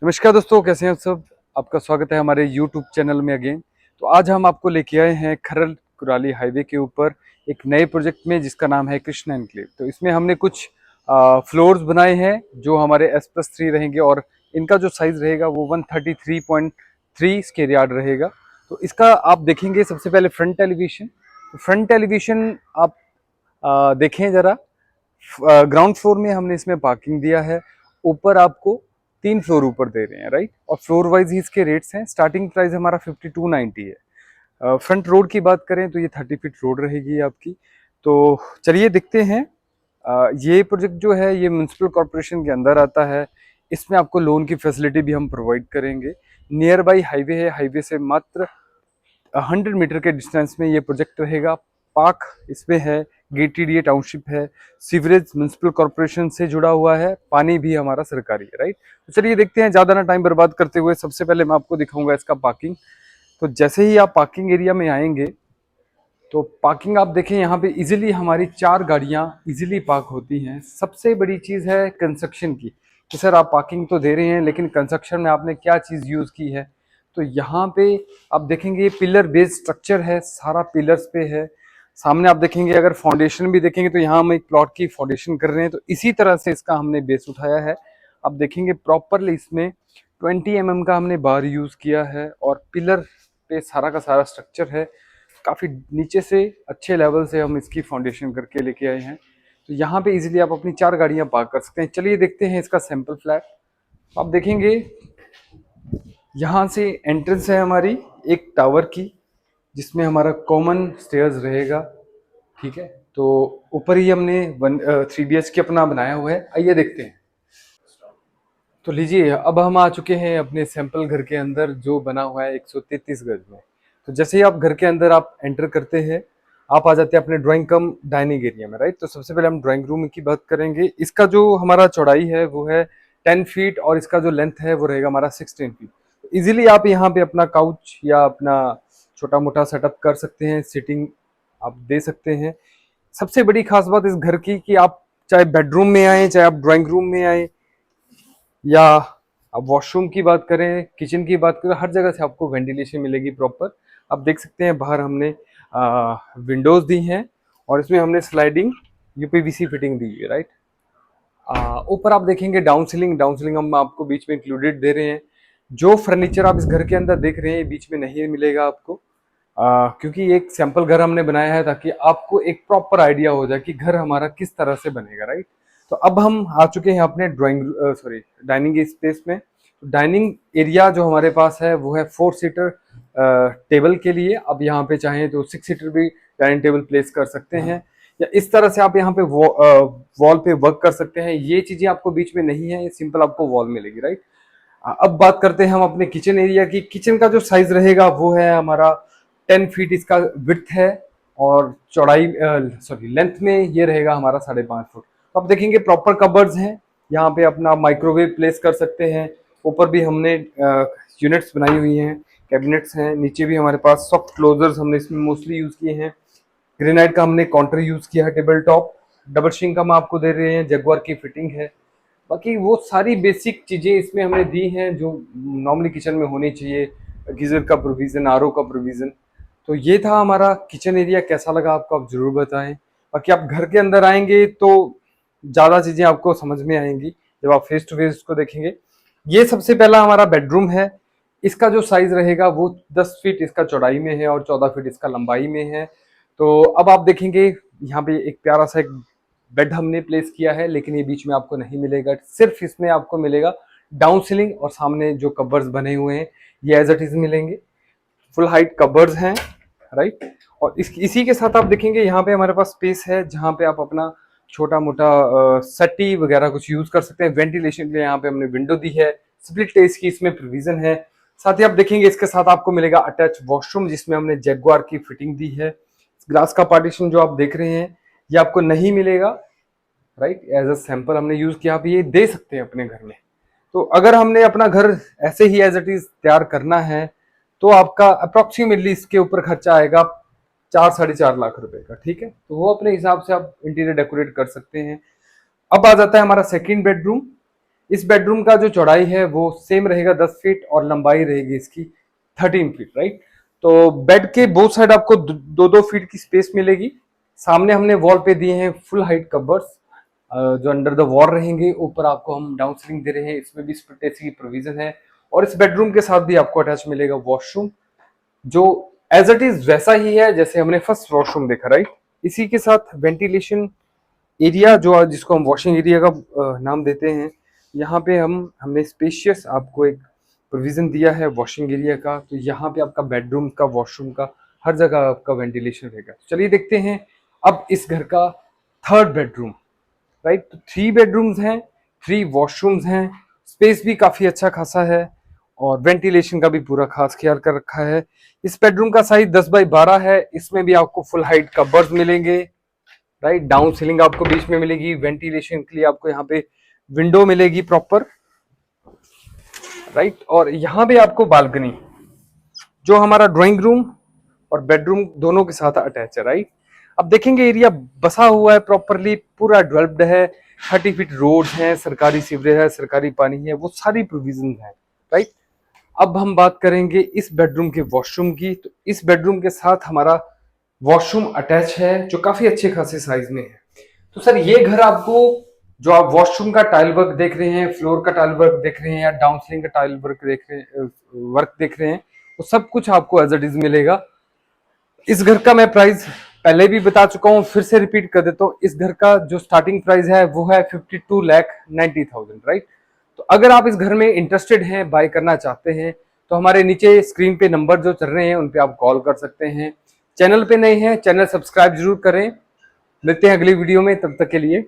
नमस्कार दोस्तों, कैसे हैं आप सब। आपका स्वागत है हमारे YouTube चैनल में अगेन। तो आज हम आपको लेके आए हैं खरल कुराली हाईवे के ऊपर एक नए प्रोजेक्ट में जिसका नाम है कृष्णा एनक्लेव। तो इसमें हमने कुछ फ्लोर्स बनाए हैं जो हमारे S+3 रहेंगे और इनका जो साइज रहेगा वो 133.3 स्क्वायर यार्ड रहेगा। तो इसका आप देखेंगे सबसे पहले फ्रंट एलिवेशन। फ्रंट एलिवेशन आप देखें जरा। ग्राउंड फ्लोर में हमने इसमें पार्किंग दिया है। ऊपर आपको 3 फ्लोर ऊपर दे रहे हैं, राइट। और फ्लोर वाइज ही इसके रेट्स हैं। स्टार्टिंग प्राइस हमारा 5290 है। फ्रंट रोड की बात करें तो ये 30 फीट रोड रहेगी आपकी। तो चलिए देखते हैं। ये प्रोजेक्ट जो है ये म्युनिसिपल कॉर्पोरेशन के अंदर आता है। इसमें आपको लोन की फैसिलिटी भी हम प्रोवाइड करेंगे। नियर बाई हाईवे है, हाईवे से मात्र 100 मीटर के डिस्टेंस में ये प्रोजेक्ट रहेगा। पार्क इसमें है, गेटेड ये टाउनशिप है, सीवरेज म्युनिसिपल कॉर्पोरेशन से जुड़ा हुआ है, पानी भी हमारा सरकारी है, राइट। तो चलिए देखते हैं, ज़्यादा ना टाइम बर्बाद करते हुए सबसे पहले मैं आपको दिखाऊंगा इसका पार्किंग। तो जैसे ही आप पार्किंग एरिया में आएंगे तो पार्किंग आप देखें, यहाँ पे इजीली हमारी 4 गाड़ियाँ इजीली पार्क होती हैं। सबसे बड़ी चीज़ है कंस्ट्रक्शन की कि सर आप पार्किंग तो दे रहे हैं लेकिन कंस्ट्रक्शन में आपने क्या चीज़ यूज़ की है। तो यहाँ पे आप देखेंगे पिलर बेस्ड स्ट्रक्चर है, सारा पिलर्स पे है। सामने आप देखेंगे, अगर फाउंडेशन भी देखेंगे तो यहाँ हम एक प्लॉट की फाउंडेशन कर रहे हैं, तो इसी तरह से इसका हमने बेस उठाया है। आप देखेंगे प्रॉपरली इसमें 20 mm का हमने बार यूज़ किया है और पिलर पे सारा का सारा स्ट्रक्चर है। काफ़ी नीचे से अच्छे लेवल से हम इसकी फाउंडेशन करके लेके आए हैं। तो यहाँ पे इजीली आप अपनी 4 गाड़ियाँ पार्क कर सकते हैं। चलिए देखते हैं इसका सैंपल फ्लैट। आप देखेंगे यहाँ से एंट्रेंस है हमारी एक टावर की, जिसमें हमारा कॉमन स्टेयर्स रहेगा, ठीक है। तो ऊपर ही हमने 3 BHK अपना बनाया हुआ है। आइए देखते हैं। तो लीजिए, अब हम आ चुके हैं अपने सैंपल घर के अंदर जो बना हुआ है 133 गज में। तो जैसे ही आप घर के अंदर आप एंटर करते हैं, आप आ जाते हैं अपने ड्राइंग कम डाइनिंग एरिया में, राइट। तो सबसे पहले हम ड्राइंग रूम की बात करेंगे। इसका जो हमारा चौड़ाई है वो है 10 फीट और इसका जो लेंथ है वो रहेगा हमारा 16 फीट। तो इजीली आप यहाँ पे अपना काउच या अपना छोटा मोटा सेटअप कर सकते हैं, सिटिंग आप दे सकते हैं। सबसे बड़ी खास बात इस घर की कि आप चाहे बेडरूम में आए, चाहे आप ड्राइंग रूम में आए, या आप वॉशरूम की बात करें, किचन की बात करें, हर जगह से आपको वेंटिलेशन मिलेगी प्रॉपर। आप देख सकते हैं बाहर हमने विंडोज दी हैं और इसमें हमने स्लाइडिंग यूपीवीसी फिटिंग दी है, राइट। ऊपर आप देखेंगे डाउन सीलिंग। डाउन सीलिंग हम आपको बीच में इंक्लूडेड दे रहे हैं। जो फर्नीचर आप इस घर के अंदर देख रहे हैं बीच में नहीं मिलेगा आपको, क्योंकि एक सैंपल घर हमने बनाया है ताकि आपको एक प्रॉपर आइडिया हो जाए कि घर हमारा किस तरह से बनेगा, राइट। तो अब हम आ चुके हैं अपने डाइनिंग स्पेस में। डाइनिंग एरिया जो हमारे पास है वो है 4 सीटर टेबल के लिए। अब यहाँ पे चाहें तो 6 सीटर भी डाइनिंग टेबल प्लेस कर सकते हैं, या इस तरह से आप यहाँ पे वॉल पे वर्क कर सकते हैं। ये चीजें आपको बीच में नहीं है, ये सिंपल आपको वॉल मिलेगी, राइट। अब बात करते हैं हम अपने किचन एरिया की। किचन का जो साइज रहेगा वो है हमारा 10 फीट इसका विड्थ है और चौड़ाई लेंथ में ये रहेगा हमारा 5.5 फुट। तो आप देखेंगे प्रॉपर कबर्ड्स हैं, यहाँ पे अपना माइक्रोवेव प्लेस कर सकते हैं। ऊपर भी हमने यूनिट्स बनाई हुई हैं, कैबिनेट्स हैं। नीचे भी हमारे पास सॉफ्ट क्लोजर्स हमने इसमें मोस्टली यूज किए हैं। ग्रेनाइट का हमने काउंटर यूज किया है, टेबल टॉप। डबल शिंक हम आपको दे रहे हैं, जगुआर की फिटिंग है। बाकी वो सारी बेसिक चीजें इसमें हमने दी हैं जो नॉर्मली किचन में होनी चाहिए। गीजर का प्रोविजन, आरओ का प्रोविजन। तो ये था हमारा किचन एरिया। कैसा लगा आपको आप जरूर बताएं। बाकी आप घर के अंदर आएंगे तो ज्यादा चीजें आपको समझ में आएंगी जब आप फेस टू फेस इसको देखेंगे। ये सबसे पहला हमारा बेडरूम है। इसका जो साइज रहेगा वो 10 फीट इसका चौड़ाई में है और 14 फीट इसका लंबाई में है। तो अब आप देखेंगे यहाँ पे एक प्यारा सा एक बेड हमने प्लेस किया है, लेकिन ये बीच में आपको नहीं मिलेगा। सिर्फ इसमें आपको मिलेगा डाउन सीलिंग और सामने जो कबर्ड्स बने हुए हैं ये एज इट इज मिलेंगे। फुल हाइट कबर्ड्स हैं, राइट। और इसी के साथ आप देखेंगे यहाँ पे हमारे पास स्पेस है जहाँ पे आप अपना छोटा मोटा सट्टी वगैरह कुछ यूज कर सकते हैं। वेंटिलेशन के लिए यहाँ पे हमने विंडो दी है, स्प्लिट एसी की इसमें प्रोविजन है। साथ ही आप देखेंगे इसके साथ आपको मिलेगा अटैच वॉशरूम, जिसमें हमने जैगुआर की फिटिंग दी है। ग्लास का पार्टीशन जो आप देख रहे हैं ये आपको नहीं मिलेगा, राइट। एज अ सैंपल हमने यूज किया, आप ये दे सकते हैं अपने घर में। तो अगर हमने अपना घर ऐसे ही एज इट इज तैयार करना है तो आपका अप्रोक्सीमेटली इसके ऊपर खर्चा आएगा 4-4.5 लाख रुपए का, ठीक है। तो वो अपने हिसाब से आप इंटीरियर डेकोरेट कर सकते हैं। अब आ जाता है हमारा सेकंड बेडरूम। इस बेडरूम का जो चौड़ाई है वो सेम रहेगा 10 फीट और लंबाई रहेगी इसकी 13 फीट, राइट। तो बेड के बोथ साइड आपको 2-2 फीट की स्पेस मिलेगी। सामने हमने वॉल पे दिए हैं फुल हाइट कबर्ड्स जो अंडर द वॉल रहेंगे। ऊपर आपको हम डाउन सीलिंग दे रहे हैं, इसमें भी स्प्लिट एसी की प्रोविजन है। और इस बेडरूम के साथ भी आपको अटैच मिलेगा वॉशरूम, जो एज इट इज वैसा ही है जैसे हमने फर्स्ट वॉशरूम देखा, राइट। इसी के साथ वेंटिलेशन एरिया जो जिसको हम वॉशिंग एरिया का नाम देते हैं, यहाँ पे हमने स्पेशियस आपको एक प्रोविजन दिया है वॉशिंग एरिया का। तो यहाँ पे आपका बेडरूम का, वॉशरूम का, हर जगह आपका वेंटिलेशन रहेगा। चलिए देखते हैं अब इस घर का थर्ड बेडरूम, राइट। तो 3 बेडरूम्स हैं, 3 वॉशरूम्स हैं, स्पेस भी काफी अच्छा खासा है और वेंटिलेशन का भी पूरा खास ख्याल कर रखा है। इस बेडरूम का साइज 10x12 है। इसमें भी आपको फुल हाइट कबर्ड्स मिलेंगे, राइट। डाउन सीलिंग आपको बीच में मिलेगी, वेंटिलेशन के लिए आपको यहाँ पे विंडो मिलेगी प्रॉपर, राइट। और यहाँ पे आपको बालकनी, जो हमारा ड्राइंग रूम और बेडरूम दोनों के साथ अटैच है, राइट। अब देखेंगे एरिया बसा हुआ है प्रॉपरली, पूरा डेवलप्ड है, 30 फीट रोड है, सरकारी सीवरेज है, सरकारी पानी है, वो सारी प्रोविजन है, राइट। अब हम बात करेंगे इस बेडरूम के वॉशरूम की। तो इस बेडरूम के साथ हमारा वॉशरूम अटैच है जो काफी अच्छे खासे साइज में है। तो सर ये घर आपको, जो आप वॉशरूम का टाइल वर्क देख रहे हैं, फ्लोर का टाइल वर्क देख रहे हैं या डाउन सीलिंग का टाइल वर्क देख रहे हैं, वो सब कुछ आपको एज इट इज मिलेगा। इस घर का मैं प्राइस पहले भी बता चुका हूँ, फिर से रिपीट कर देता हूँ। इस घर का जो स्टार्टिंग प्राइस है वो है 52,90,000, राइट। तो अगर आप इस घर में इंटरेस्टेड हैं, बाय करना चाहते हैं, तो हमारे नीचे स्क्रीन पे नंबर जो चल रहे हैं उन पे आप कॉल कर सकते हैं। चैनल पे नए हैं, चैनल सब्सक्राइब जरूर करें। मिलते हैं अगली वीडियो में, तब तक के लिए